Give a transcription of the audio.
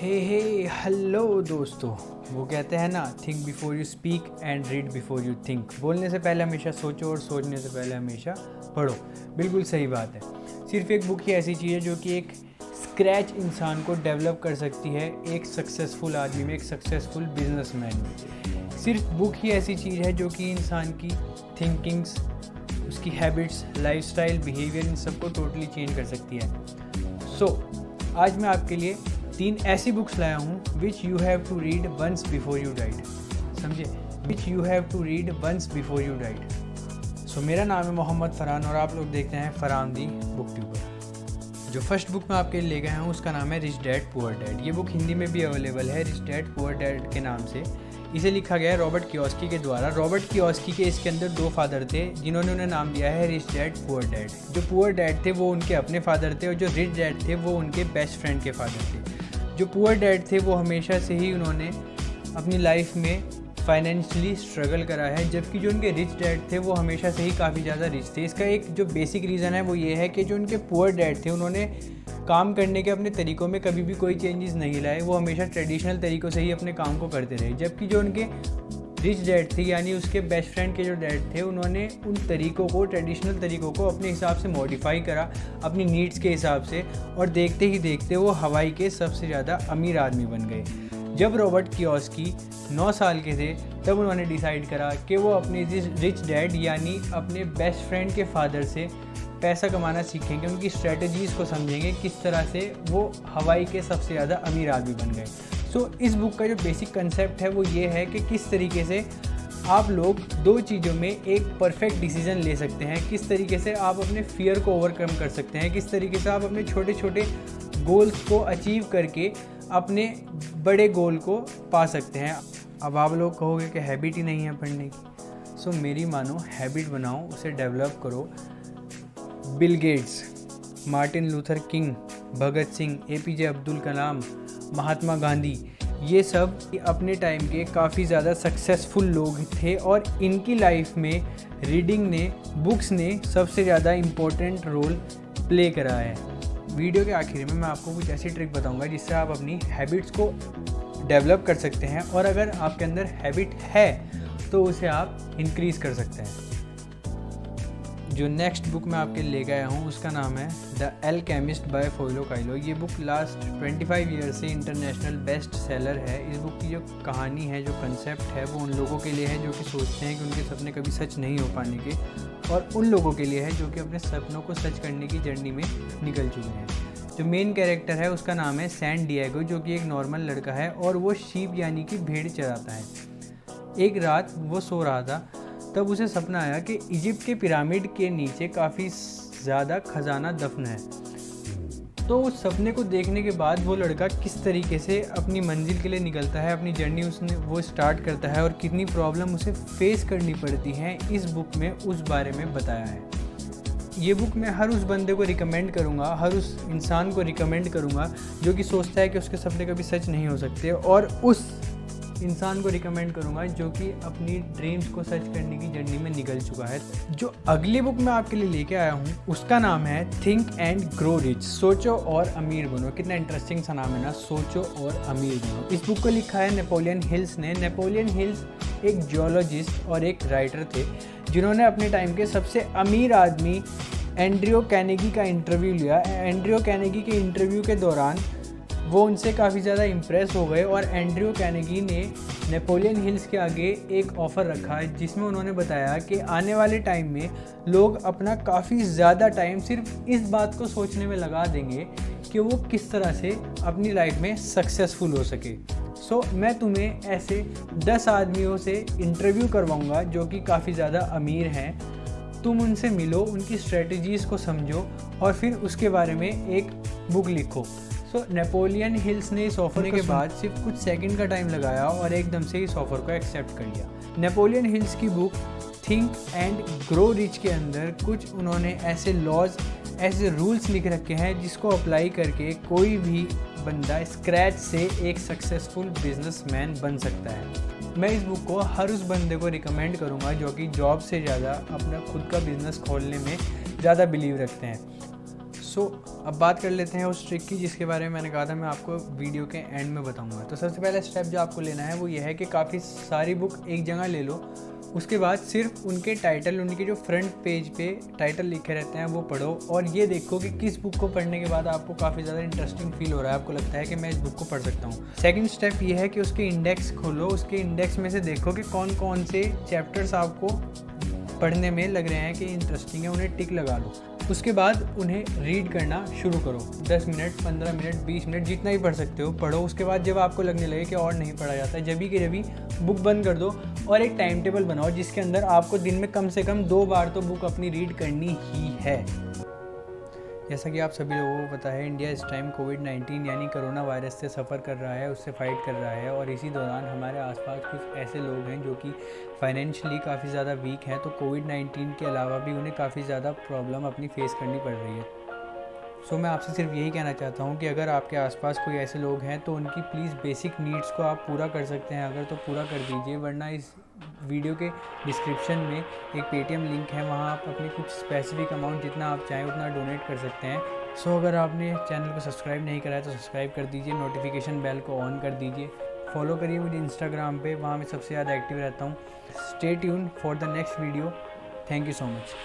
Hello दोस्तों। वो कहते हैं ना, think before you speak and read before you think. बोलने से पहले हमेशा सोचो और सोचने से पहले हमेशा पढ़ो। बिल्कुल सही बात है। सिर्फ एक बुक ही ऐसी चीज़ है जो कि एक स्क्रैच इंसान को डेवलप कर सकती है एक सक्सेसफुल आदमी में, एक सक्सेसफुल बिजनेसमैन में। सिर्फ बुक ही ऐसी चीज़ है जो कि इंसान की थिंकिंग्स, उसकी हैबिट्स, लाइफस्टाइल, बिहेवियर, इन सबको टोटली चेंज कर सकती है। सो आज मैं आपके लिए 3 ऐसी बुक्स लाया हूँ which you have to read once before you died. समझे, which you have to read once before you died. So मेरा नाम है मोहम्मद फरहान और आप लोग देखते हैं फरहान दी बुक ट्यूबर। जो फर्स्ट बुक मैं आपके लिए ले गया हूँ उसका नाम है रिच डैड पुअर डैड। ये बुक हिंदी में भी अवेलेबल है, रिच डैड पुअर डैड के नाम से। इसे लिखा गया है रॉबर्ट कियोसाकी के द्वारा। रॉबर्ट कियोसाकी के इसके अंदर 2 फादर थे जिन्होंने उन्हें नाम दिया है रिच डैड पुअर डैड। जो पुअर डैड थे वो उनके अपने फादर थे और जो रिच डैड थे वो उनके बेस्ट फ्रेंड के फादर थे। जो पुअर डैड थे वो हमेशा से ही उन्होंने अपनी लाइफ में फाइनेंशियली स्ट्रगल करा है, जबकि जो उनके रिच डैड थे वो हमेशा से ही काफ़ी ज़्यादा रिच थे। इसका एक जो बेसिक रीज़न है वो ये है कि जो उनके पुअर डैड थे उन्होंने काम करने के अपने तरीक़ों में कभी भी कोई चेंजेस नहीं लाए। वो हमेशा ट्रेडिशनल तरीक़ों से ही अपने काम को करते रहे, जबकि जो उनके रिच डैड थे यानी उसके बेस्ट फ्रेंड के जो डैड थे उन्होंने उन तरीक़ों को, ट्रेडिशनल तरीक़ों को अपने हिसाब से मॉडिफाई करा अपनी नीड्स के हिसाब से, और देखते ही देखते वो हवाई के सबसे ज़्यादा अमीर आदमी बन गए। जब रॉबर्ट कियोसाकी 9 साल के थे तब उन्होंने डिसाइड करा कि वो अपने रिच डैड यानी अपने बेस्ट फ्रेंड के फादर से पैसा कमाना सीखेंगे, उनकी स्ट्रेटजीज़ को समझेंगे, किस तरह से वो हवाई के सबसे ज़्यादा अमीर आदमी बन गए। सो इस बुक का जो बेसिक कंसेप्ट है वो ये है कि किस तरीके से आप लोग 2 चीज़ों में एक परफेक्ट डिसीजन ले सकते हैं, किस तरीके से आप अपने फियर को ओवरकम कर सकते हैं, किस तरीके से आप अपने छोटे छोटे गोल्स को अचीव करके अपने बड़े गोल को पा सकते हैं। अब आप लोग कहोगे कि हैबिट ही नहीं है पढ़ने की। सो मेरी मानो, हैबिट बनाओ, उसे डेवलप करो। Bill Gates, Martin Luther King, Bhagat Singh, APJ Abdul Kalam, Mahatma Gandhi, ये सब अपने टाइम के काफ़ी ज़्यादा सक्सेसफुल लोग थे और इनकी लाइफ में रीडिंग ने, बुक्स ने सबसे ज़्यादा इम्पोर्टेंट रोल प्ले करा है। वीडियो के आखिर में मैं आपको कुछ ऐसी ट्रिक बताऊंगा जिससे आप अपनी हैबिट्स को डेवलप कर सकते हैं, और अगर आपके अंदर हैबिट है तो उसे आप इंक्रीज़ कर सकते हैं। जो नेक्स्ट बुक मैं आपके ले गया हूँ उसका नाम है the Alchemist by Paulo Coelho. ये बुक लास्ट 25 ईयर से इंटरनेशनल बेस्ट सेलर है। इस बुक की जो कहानी है, जो कंसेप्ट है, वो उन लोगों के लिए है जो कि सोचते हैं कि उनके सपने कभी सच नहीं हो पाने के, और उन लोगों के लिए है जो कि अपने सपनों को सच करने की जर्नी में निकल चुके हैं। जो मेन कैरेक्टर है उसका नाम है सैन डिएगो, जो कि एक नॉर्मल लड़का है और वो शीप यानी कि भेड़ चराता है। एक रात वो सो रहा था, तब उसे सपना आया कि इजिप्ट के पिरामिड के नीचे काफ़ी ज़्यादा खजाना दफन है। तो उस सपने को देखने के बाद वो लड़का किस तरीके से अपनी मंजिल के लिए निकलता है, अपनी जर्नी वो स्टार्ट करता है और कितनी प्रॉब्लम उसे फेस करनी पड़ती है, इस बुक में उस बारे में बताया है। ये बुक मैं हर उस बंदे को रिकमेंड करूँगा, हर उस इंसान को रिकमेंड करूँगा जो कि सोचता है कि उसके सपने कभी सच नहीं हो सकते, और उस इंसान को रिकमेंड करूंगा जो कि अपनी ड्रीम्स को सच करने की जर्नी में निकल चुका है। जो अगली बुक मैं आपके लिए लेके आया हूँ उसका नाम है थिंक एंड ग्रो रिच, सोचो और अमीर बनो। कितना इंटरेस्टिंग सा नाम है ना, सोचो और अमीर बनो। इस बुक को लिखा है नेपोलियन हिल्स ने। नेपोलियन हिल्स एक जियोलॉजिस्ट और एक राइटर थे जिन्होंने अपने टाइम के सबसे अमीर आदमी एंड्रियो कैनेगी का इंटरव्यू लिया। एंड्रियो कैनेगी के इंटरव्यू के दौरान वो उनसे काफ़ी ज़्यादा इम्प्रेस हो गए और एंड्रियो कैनेगी ने नेपोलियन हिल्स के आगे एक ऑफ़र रखा है जिसमें उन्होंने बताया कि आने वाले टाइम में लोग अपना काफ़ी ज़्यादा टाइम सिर्फ इस बात को सोचने में लगा देंगे कि वो किस तरह से अपनी लाइफ में सक्सेसफुल हो सके। सो मैं तुम्हें ऐसे 10 आदमियों से इंटरव्यू करवाऊँगा जो कि काफ़ी ज़्यादा अमीर हैं। तुम उनसे मिलो, उनकी स्ट्रेटजीज़ को समझो और फिर उसके बारे में एक बुक लिखो। सो नेपोलियन हिल्स ने इस ऑफर के बाद सिर्फ कुछ सेकंड का टाइम लगाया और एकदम से इस ऑफर को एक्सेप्ट कर लिया। नेपोलियन हिल्स की book think and grow rich के अंदर कुछ उन्होंने ऐसे लॉज, ऐसे रूल्स लिख रखे हैं जिसको अप्लाई करके कोई भी बंदा स्क्रैच से एक सक्सेसफुल बिजनेसमैन बन सकता है। मैं इस बुक को हर उस बंदे को रिकमेंड करूँगा जो कि जॉब से ज़्यादा अपना खुद का बिजनेस खोलने में ज़्यादा बिलीव रखते हैं। सो अब बात कर लेते हैं उस ट्रिक की जिसके बारे में मैंने कहा था मैं आपको वीडियो के एंड में बताऊंगा। तो सबसे पहला स्टेप जो आपको लेना है वो ये है कि काफ़ी सारी बुक एक जगह ले लो। उसके बाद सिर्फ उनके टाइटल, उनके जो फ्रंट पेज पे टाइटल लिखे रहते हैं वो पढ़ो और ये देखो कि किस बुक को पढ़ने के बाद आपको काफ़ी ज़्यादा इंटरेस्टिंग फील हो रहा है, आपको लगता है कि मैं इस बुक को पढ़ सकता हूँ। सेकंड स्टेप ये है कि उसके इंडेक्स खोलो, उसके इंडेक्स में से देखो कि कौन कौन से चैप्टर्स आपको पढ़ने में लग रहे हैं कि इंटरेस्टिंग है, उन्हें टिक लगा लो। उसके बाद उन्हें रीड करना शुरू करो। 10 मिनट, 15 मिनट, 20 मिनट, जितना ही पढ़ सकते हो पढ़ो। उसके बाद जब आपको लगने लगे कि और नहीं पढ़ा जाता है, जब बुक बंद कर दो और एक टाइम टेबल बनाओ जिसके अंदर आपको दिन में कम से कम 2 बार तो बुक अपनी रीड करनी ही है। जैसा कि आप सभी लोगों को पता है, इंडिया इस टाइम कोविड-19 यानी कोरोना वायरस से सफ़र कर रहा है, उससे फाइट कर रहा है और इसी दौरान हमारे आसपास कुछ ऐसे लोग हैं जो कि फाइनेंशियली काफ़ी ज़्यादा वीक हैं। तो कोविड-19 के अलावा भी उन्हें काफ़ी ज़्यादा प्रॉब्लम अपनी फेस करनी पड़ रही है। सो मैं आपसे सिर्फ यही कहना चाहता हूँ कि अगर आपके आसपास कोई ऐसे लोग हैं तो उनकी प्लीज़ बेसिक नीड्स को आप पूरा कर सकते हैं अगर तो पूरा कर दीजिए, वरना इस वीडियो के डिस्क्रिप्शन में एक पेटीएम लिंक है, वहाँ आप अपनी कुछ स्पेसिफिक अमाउंट जितना आप चाहें उतना डोनेट कर सकते हैं। सो अगर आपने चैनल को सब्सक्राइब नहीं करा है तो सब्सक्राइब कर दीजिए, नोटिफिकेशन बेल को ऑन कर दीजिए, फॉलो करिए मुझे इंस्टाग्राम पे, वहाँ मैं सबसे ज़्यादा एक्टिव रहता हूँ। Stay tuned for the next video. Thank you so much.